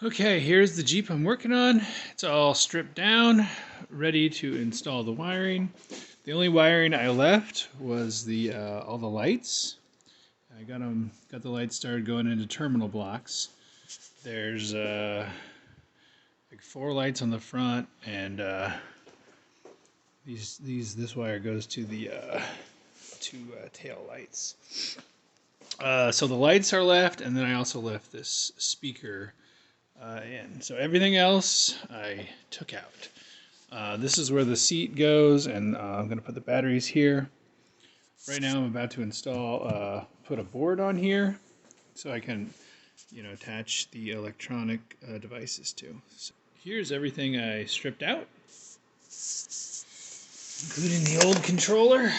Okay, here's the Jeep I'm working on. It's all stripped down, ready to install the wiring. The only wiring I left was the all the lights. I got the lights started going into terminal blocks. There's like 4 lights on the front, and this wire goes to the tail lights. So the lights are left, and then I also left this speaker in. So everything else I took out. This is where the seat goes, and I'm going to put the batteries here. Right now I'm about to install, put a board on here so I can, attach the electronic devices to. So here's everything I stripped out, including the old controller.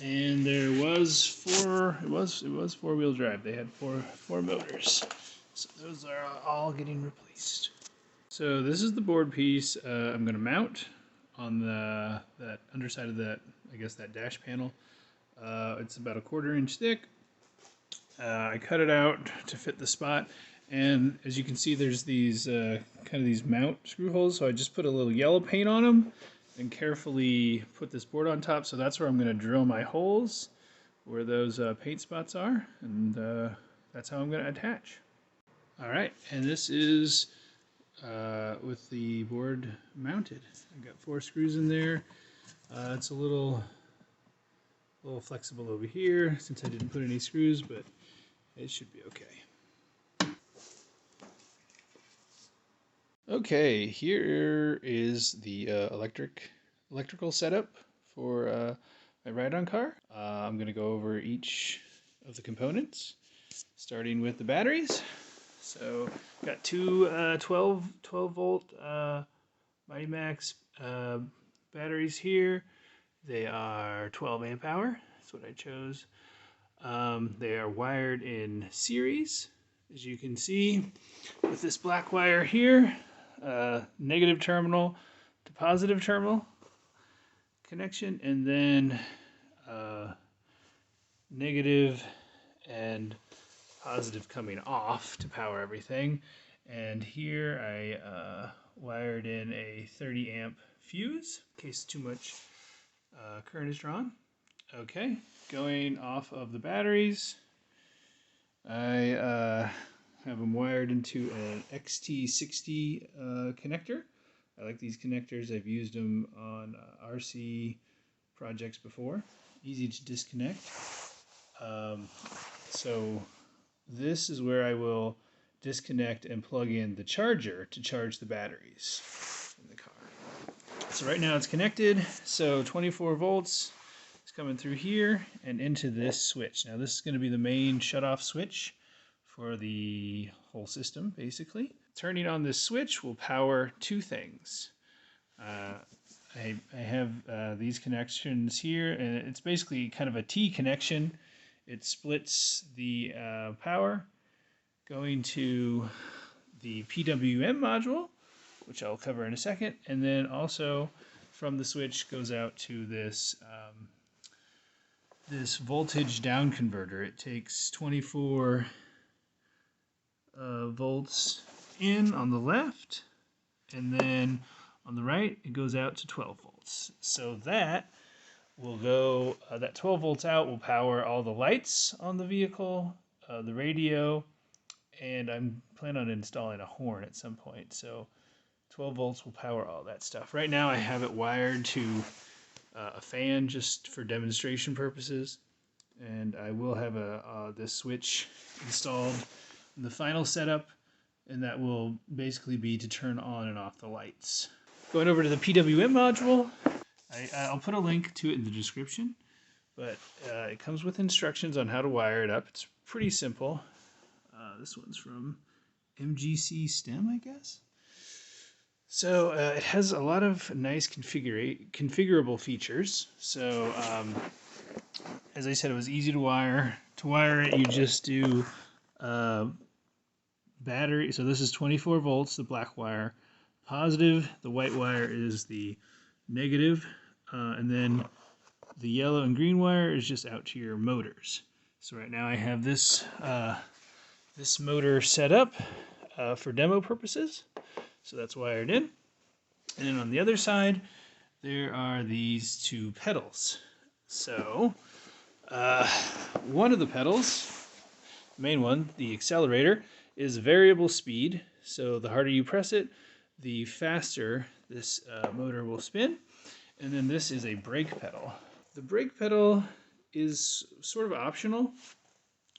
And there was it was 4-wheel drive. They had four motors. So those are all getting replaced. So this is the board piece I'm going to mount on that underside of that, I guess, that dash panel. It's about a 1/4 inch thick. I cut it out to fit the spot, and as you can see, there's these kind of these mount screw holes. So I just put a little yellow paint on them and carefully put this board on top. So that's where I'm going to drill my holes, where those paint spots are, and that's how I'm going to attach. All right, and this is with the board mounted. I've got 4 screws in there. It's a little flexible over here since I didn't put any screws, but it should be okay. Okay, here is the electrical setup for my ride-on car. I'm going to go over each of the components, starting with the batteries. So got two 12 volt Mighty Max batteries here. They are 12 amp hour. That's what I chose. They are wired in series, as you can see, with this black wire here, negative terminal to positive terminal connection, and then negative and positive coming off to power everything. And here I wired in a 30 amp fuse in case too much current is drawn. Okay, going off of the batteries, I have them wired into an XT60 connector. I like these connectors. I've used them on RC projects before. Easy to disconnect. So this is where I will disconnect and plug in the charger to charge the batteries in the car. So right now it's connected, so 24 volts is coming through here and into this switch. Now this is going to be the main shutoff switch for the whole system, basically. Turning on this switch will power 2 things. I have these connections here, and it's basically kind of a T connection. It splits the power going to the PWM module, which I'll cover in a second, and then also from the switch goes out to this this voltage downconverter. It takes 24 volts in on the left, and then on the right it goes out to 12 volts. So that will go, that 12 volts out will power all the lights on the vehicle, the radio, and I'm planning on installing a horn at some point. So 12 volts will power all that stuff. Right now I have it wired to a fan just for demonstration purposes, and I will have this switch installed in the final setup, and that will basically be to turn on and off the lights. Going over to the PWM module, I'll put a link to it in the description, but it comes with instructions on how to wire it up. It's pretty simple. This one's from MGC STEM, I guess. So it has a lot of nice configurable features. So as I said, it was easy to wire. To wire it, you just do battery. So this is 24 volts, the black wire. Positive, the white wire is the negative, and then the yellow and green wire is just out to your motors. So right now I have this this motor set up for demo purposes. So that's wired in. And then on the other side, there are these two pedals. So one of the pedals, the main one, the accelerator, is variable speed. So the harder you press it, the faster this motor will spin. And then this is a brake pedal. The brake pedal is sort of optional.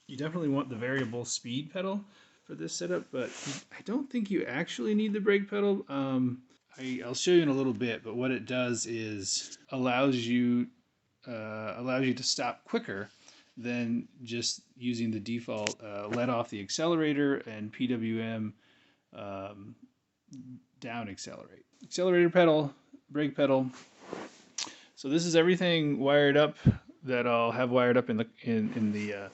You definitely want the variable speed pedal for this setup, but I don't think you actually need the brake pedal. I'll show you in a little bit, but what it does is allows you to stop quicker than just using the default let off the accelerator and PWM down accelerate. Accelerator pedal, brake pedal. So this is everything wired up that I'll have wired up in the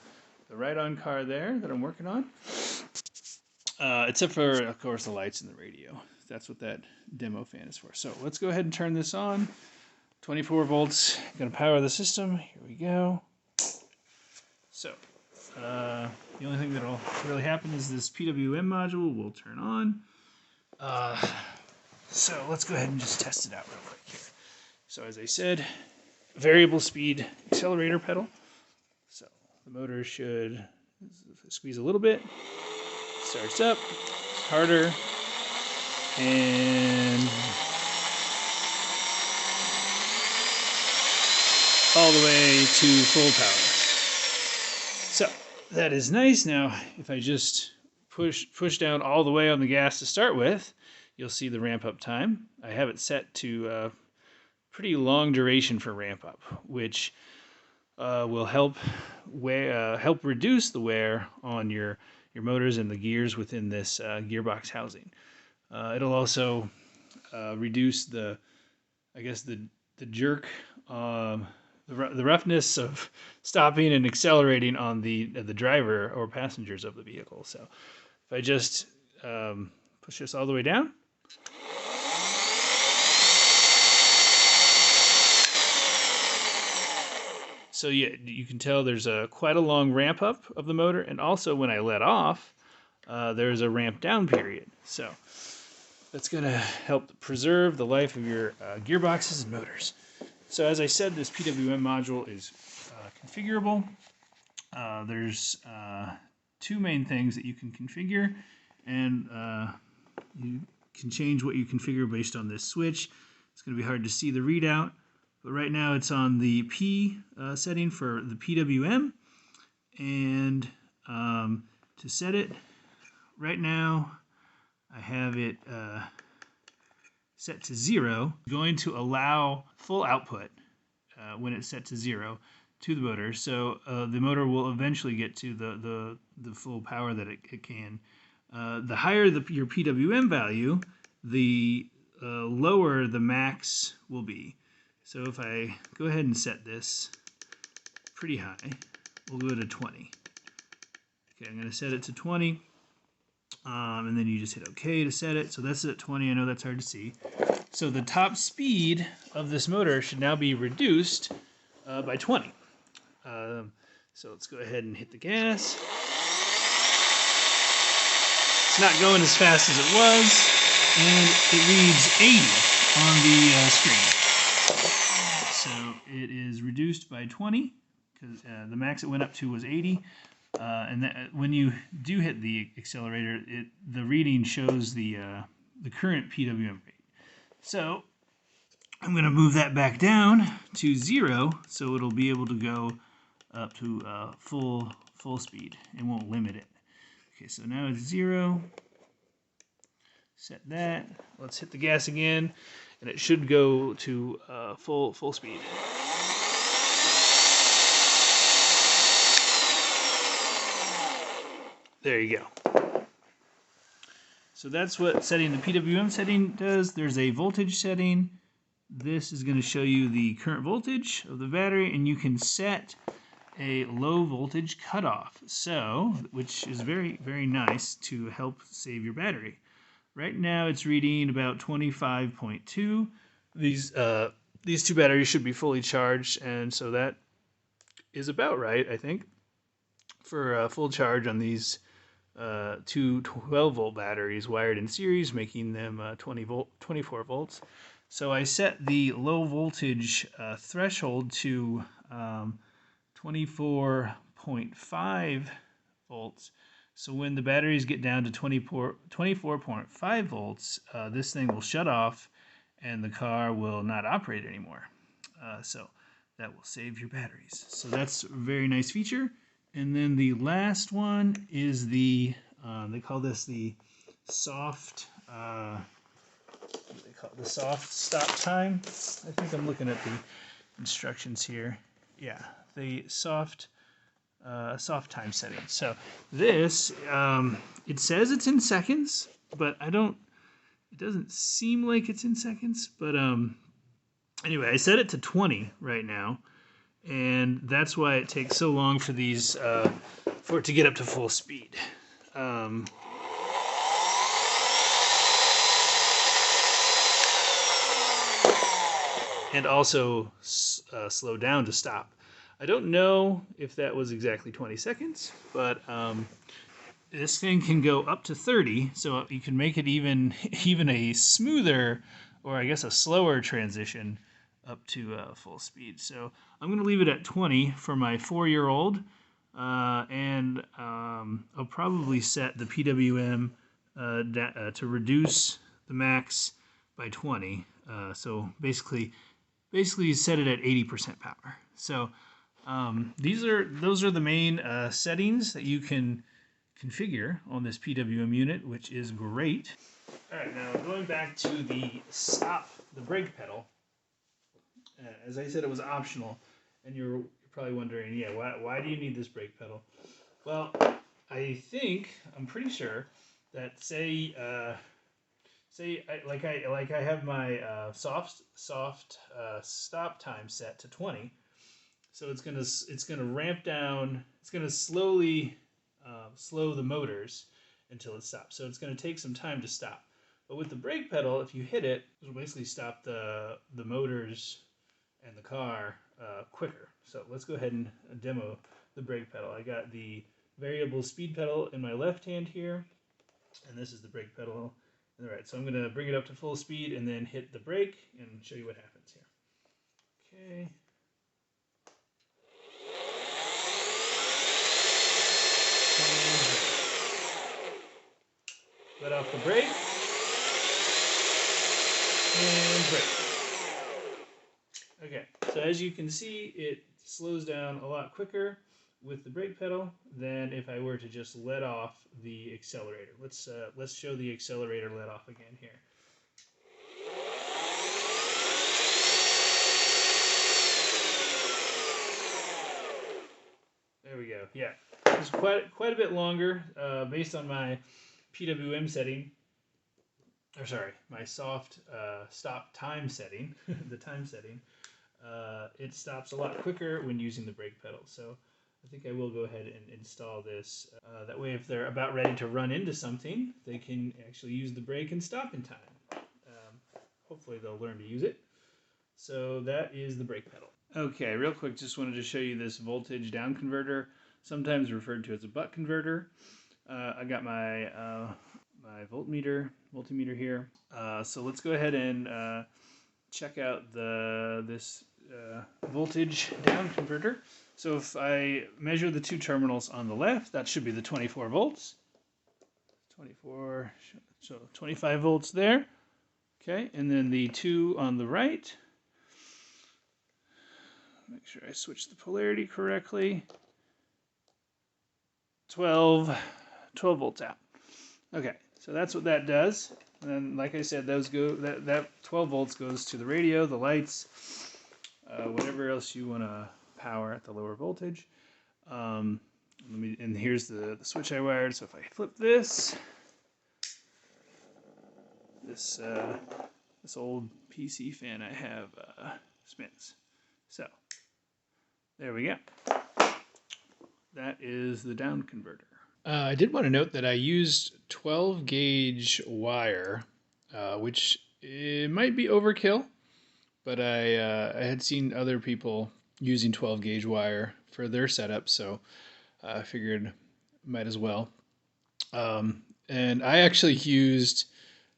ride-on car there that I'm working on. Except for, of course, the lights and the radio. That's what that demo fan is for. So let's go ahead and turn this on. 24 volts, gonna power the system. Here we go. So the only thing that'll really happen is this PWM module will turn on. So let's go ahead and just test it out real quick here. So as I said, variable speed accelerator pedal. So the motor should squeeze a little bit, starts up, harder, and all the way to full power. So that is nice. Now, if I just push down all the way on the gas to start with, you'll see the ramp up time. I have it set to pretty long duration for ramp up, which will help reduce the wear on your motors and the gears within this gearbox housing. It'll also reduce the jerk, the roughness of stopping and accelerating on the driver or passengers of the vehicle. So if I just push this all the way down. So yeah, you can tell there's quite a long ramp up of the motor, and also when I let off, there's a ramp down period. So that's going to help preserve the life of your gearboxes and motors. So as I said, this PWM module is configurable. There's two main things that you can configure, and you can change what you configure based on this switch. It's going to be hard to see the readout, but right now it's on the P setting for the PWM, and to set it, right now I have it set to 0, going to allow full output when it's set to 0 to the motor. So the motor will eventually get to the full power that it can. The higher your PWM value, the lower the max will be. So if I go ahead and set this pretty high, we'll go to 20. Okay, I'm going to set it to 20. And then you just hit OK to set it. So that's at 20. I know that's hard to see. So the top speed of this motor should now be reduced by 20. So let's go ahead and hit the gas. It's not going as fast as it was, and it reads 80 on the screen. So it is reduced by 20, because the max it went up to was 80. And that, when you do hit the accelerator, the reading shows the current PWM rate. So I'm going to move that back down to 0, so it'll be able to go up to full speed. It won't limit it. Okay, so now it's 0. Set that. Let's hit the gas again, and it should go to full speed. There you go. So that's what setting the PWM setting does. There's a voltage setting. This is going to show you the current voltage of the battery, and you can set a low voltage cutoff, so which is very, very nice to help save your battery. Right now it's reading about 25.2. These two batteries should be fully charged, and so that is about right, I think, for a full charge on these two 12-volt batteries wired in series, making them 24 volts. So I set the low voltage threshold to 24.5 volts. So when the batteries get down to 24.5 volts, this thing will shut off and the car will not operate anymore. So that will save your batteries. So that's a very nice feature. And then the last one is the, they call this the soft, they call it the soft stop time. I think I'm looking at the instructions here. Yeah, the soft time setting. So this, it says it's in seconds, but it doesn't seem like it's in seconds. But anyway, I set it to 20 right now, and that's why it takes so long for these, for it to get up to full speed. And also slow down to stop. I don't know if that was exactly 20 seconds, but this thing can go up to 30, so you can make it even a smoother, or I guess a slower transition up to full speed. So I'm going to leave it at 20 for my 4-year-old, and I'll probably set the PWM to reduce the max by 20. So basically set it at 80% power. So those are the main settings that you can configure on this PWM unit, which is great. All right, now going back to the brake pedal. As I said, it was optional, and you're probably wondering, yeah, why do you need this brake pedal? Well, I'm pretty sure that I have my soft stop time set to 20, so it's gonna ramp down. It's gonna slowly slow the motors until it stops. So it's gonna take some time to stop. But with the brake pedal, if you hit it, it'll basically stop the motors and the car quicker. So let's go ahead and demo the brake pedal. I got the variable speed pedal in my left hand here, and this is the brake pedal. All right, so I'm going to bring it up to full speed and then hit the brake and show you what happens here. Okay. Let off the brake. And brake. Okay, so as you can see, it slows down a lot quicker with the brake pedal than if I were to just let off the accelerator. Let's show the accelerator let off again here. There we go. Yeah, it's quite a bit longer based on my PWM setting. Or sorry, my soft stop time setting. The time setting. It stops a lot quicker when using the brake pedal. So I think I will go ahead and install this. That way, if they're about ready to run into something, they can actually use the brake and stop in time. Hopefully, they'll learn to use it. So that is the brake pedal. Okay, real quick, just wanted to show you this voltage down converter, sometimes referred to as a buck converter. I got my my multimeter here. So let's go ahead and check out this voltage down converter. So if I measure the two terminals on the left, that should be the 24 volts. 24, so 25 volts there. Okay, and then the two on the right. Make sure I switch the polarity correctly. 12 volts out. Okay, so that's what that does. And then, like I said, that 12 volts goes to the radio, the lights, whatever else you want to power at the lower voltage. And here's the switch I wired. So if I flip this old PC fan I have spins. So there we go. That is the down converter. I did want to note that I used 12 gauge wire, which it might be overkill, but I had seen other people using 12 gauge wire for their setup, so I figured might as well. And I actually used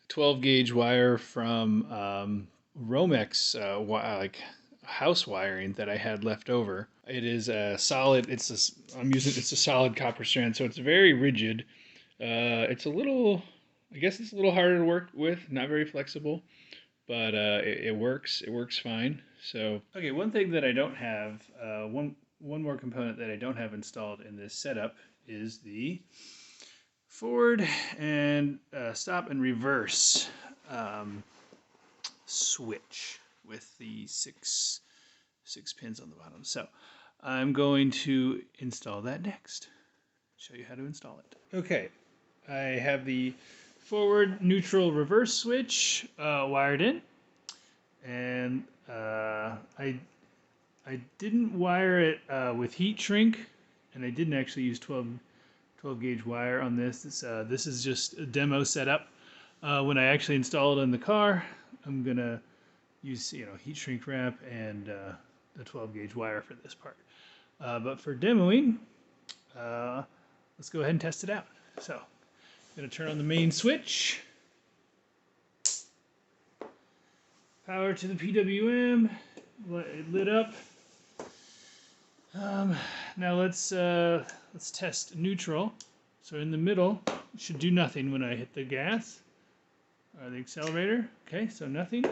12 gauge wire from Romex, like house wiring that I had left over. It is a solid. It's a solid copper strand, so it's very rigid. It's a little. I guess it's a little harder to work with. Not very flexible, but it works. It works fine. So okay, one thing that I don't have, one more component that I don't have installed in this setup is the forward and stop and reverse switch with the six pins on the bottom. So I'm going to install that next. Show you how to install it. Okay, I have the forward, neutral, reverse switch wired in, and I didn't wire it with heat shrink, and I didn't actually use 12 gauge wire on this. This is just a demo setup. When I actually install it in the car, I'm gonna use heat shrink wrap and the 12 gauge wire for this part. But for demoing, let's go ahead and test it out. So I'm gonna turn on the main switch. Power to the PWM. It lit up. Now let's test neutral. So in the middle, it should do nothing when I hit the gas or the accelerator. Okay, so nothing.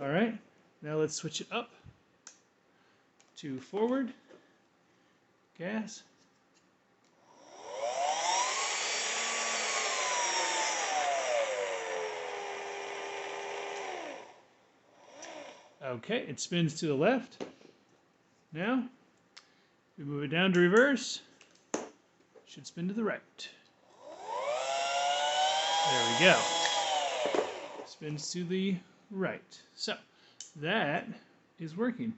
All right. Now let's switch it up to forward. Gas. Okay, it spins to the left. Now, we move it down to reverse. Should spin to the right. There we go. Spins to the right. So, that is working.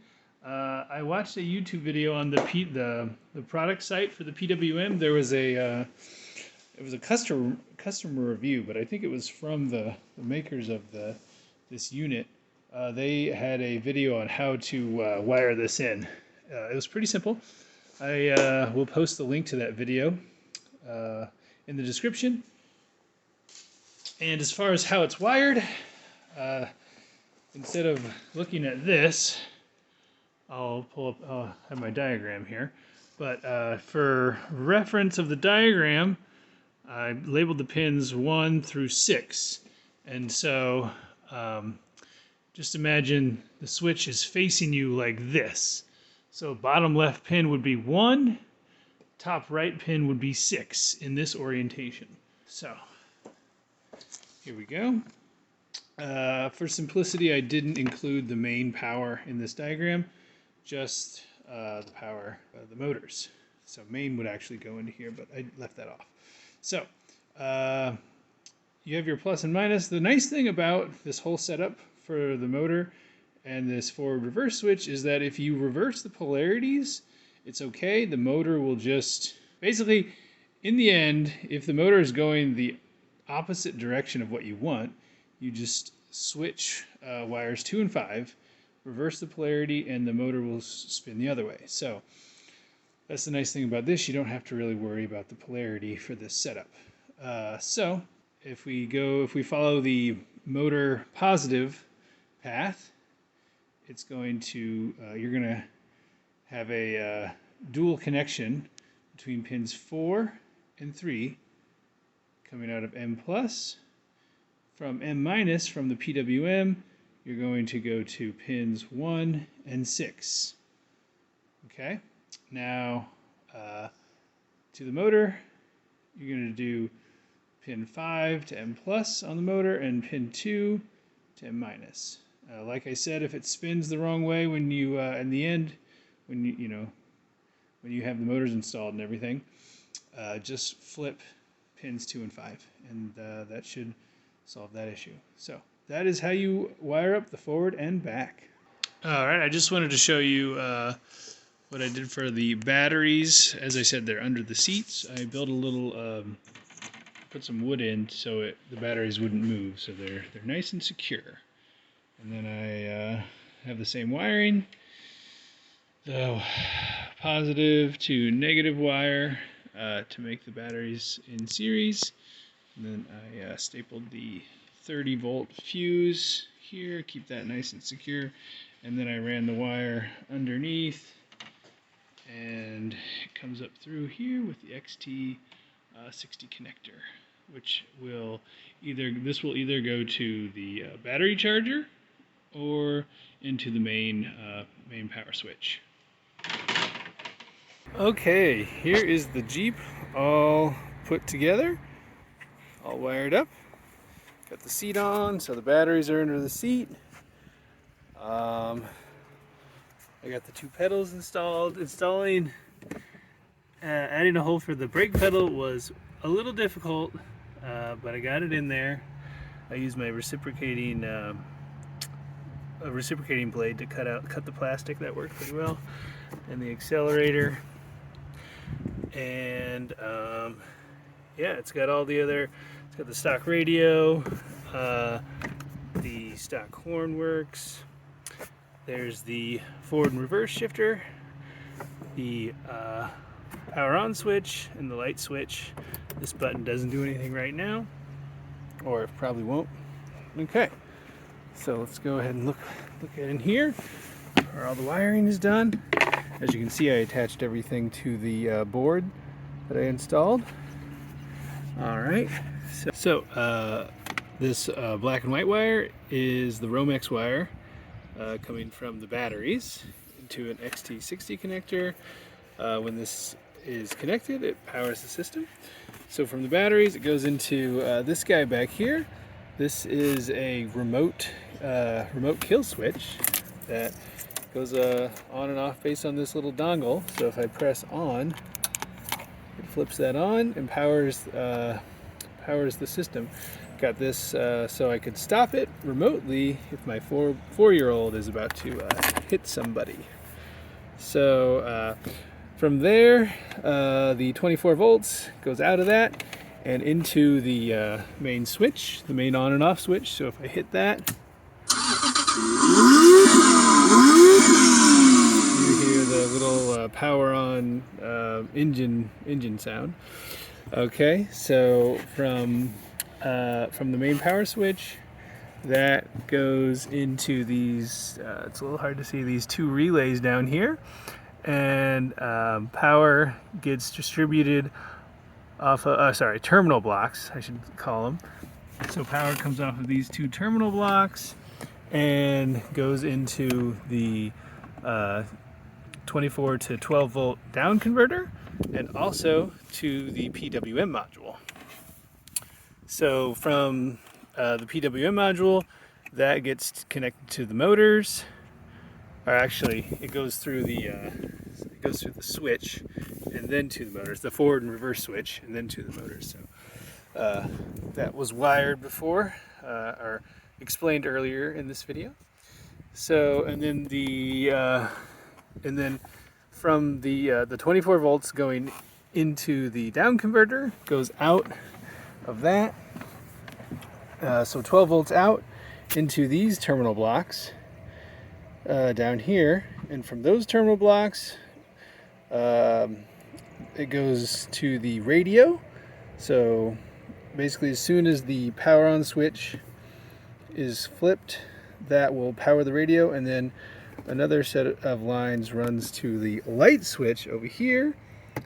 I watched a YouTube video on the product site for the PWM. There was it was a customer review, but I think it was from the makers of this unit. They had a video on how to wire this in. It was pretty simple. I will post the link to that video in the description. And as far as how it's wired, instead of looking at this, I'll have my diagram here. But for reference of the diagram, I labeled the pins 1 through 6. And so just imagine the switch is facing you like this. So bottom left pin would be 1, top right pin would be 6 in this orientation. So here we go. For simplicity, I didn't include the main power in this diagram, just the power of the motors. So main would actually go into here, but I left that off. So you have your plus and minus. The nice thing about this whole setup for the motor and this forward reverse switch is that if you reverse the polarities, it's okay. The motor will just, basically, in the end, if the motor is going the opposite direction of what you want, you just switch wires 2 and 5, reverse the polarity, and the motor will spin the other way. So that's the nice thing about this. You don't have to really worry about the polarity for this setup. So if we follow the motor positive path, it's going to you're going to have a dual connection between pins 4 and 3 coming out of M plus. From M minus, from the PWM, you're going to go to pins 1 and 6. Okay, now to the motor, you're going to do pin 5 to M plus on the motor and pin 2 to M minus. Like I said, if it spins the wrong way when you, in the end, when when you have the motors installed and everything, just flip pins 2 and 5, and that should solve that issue. So that is how you wire up the forward and back. All right, I just wanted to show you what I did for the batteries. As I said, they're under the seats. I built a little, put some wood in so the batteries wouldn't move, so they're nice and secure. And then I have the same wiring, the positive to negative wire to make the batteries in series. And then I stapled the 30-volt fuse here, keep that nice and secure. And then I ran the wire underneath, and it comes up through here with the XT60 connector, which will either go to the battery charger or into the main power switch. Okay, here is the Jeep all put together, all wired up. Got the seat on, so the batteries are under the seat. I got the two pedals installed. Adding a hole for the brake pedal was a little difficult, but I got it in there. I used my reciprocating blade to cut the plastic. That worked pretty well. And the accelerator. And yeah, it's got all the other. It's got the stock radio. The stock horn works. There's the forward and reverse shifter, the power on switch, and the light switch. This button doesn't do anything right now, or it probably won't. Okay, so let's go ahead and look at in here where all the wiring is done. As you can see, I attached everything to the board that I installed. All right, so this black and white wire is the Romex wire coming from the batteries into an XT60 connector. When this is connected, it powers the system. So from the batteries, it goes into this guy back here. This is a remote kill switch that goes on and off based on this little dongle. So if I press on, it flips that on and powers the system. Got this so I could stop it remotely if my four-year-old is about to hit somebody. So from there, the 24 volts goes out of that and into the main switch, the main on and off switch. So if I hit that, you hear the little power on engine sound. Okay, so from the main power switch, that goes into these, it's a little hard to see, these two relays down here, and power gets distributed off of, terminal blocks, I should call them. So power comes off of these two terminal blocks and goes into the 24 to 12 volt down converter, and also to the PWM module. So from the PWM module, that gets connected to the motors, or actually it goes through the switch and then to the motors, the forward and reverse switch, and then to the motors. So that was wired before, or explained earlier in this video. So and then from the 24 volts going into the down converter goes out of that. So 12 volts out into these terminal blocks down here, and from those terminal blocks it goes to the radio. So basically, as soon as the power on switch is flipped, that will power the radio, and then another set of lines runs to the light switch over here.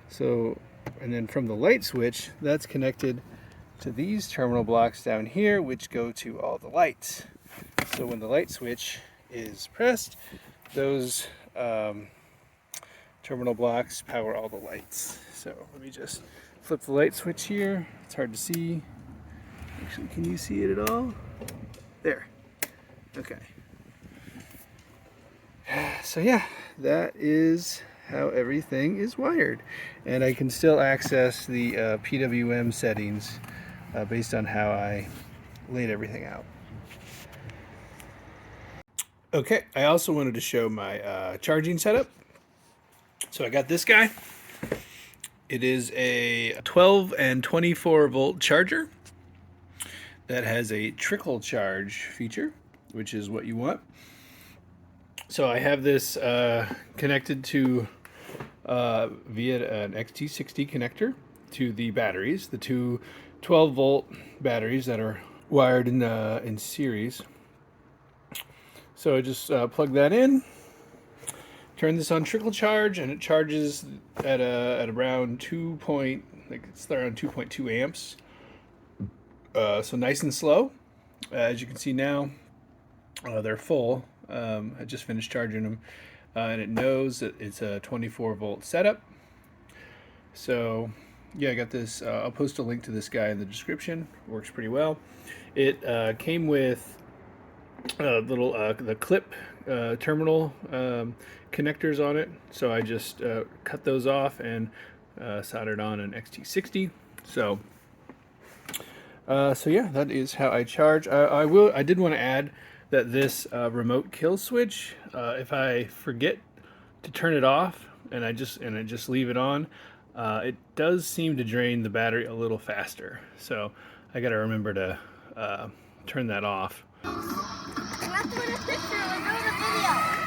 So, and then from the light switch, that's connected to these terminal blocks down here, which go to all the lights. So when the light switch is pressed, those terminal blocks power all the lights. So let me just flip the light switch here. It's hard to see. Actually, can you see it at all? There. Okay. So yeah, that is how everything is wired. And I can still access the PWM settings based on how I laid everything out. Okay, I also wanted to show my charging setup. So I got this guy. It is a 12 and 24 volt charger that has a trickle charge feature, which is what you want. So I have this connected to via an XT60 connector to the batteries, the two 12-volt batteries that are wired in series. So I just plug that in, turn this on trickle charge, and it charges at around 2.2 amps. So nice and slow. As you can see now, they're full. I just finished charging them, and it knows that it's a 24-volt setup. So yeah, I got this. I'll post a link to this guy in the description. Works pretty well. It came with little the clip terminal connectors on it. So I just cut those off and soldered on an XT60. So yeah, that is how I charge. I did want to add that this remote kill switch, if I forget to turn it off and I just leave it on, it does seem to drain the battery a little faster. So I got to remember to turn that off. Not doing a picture, we're doing a video.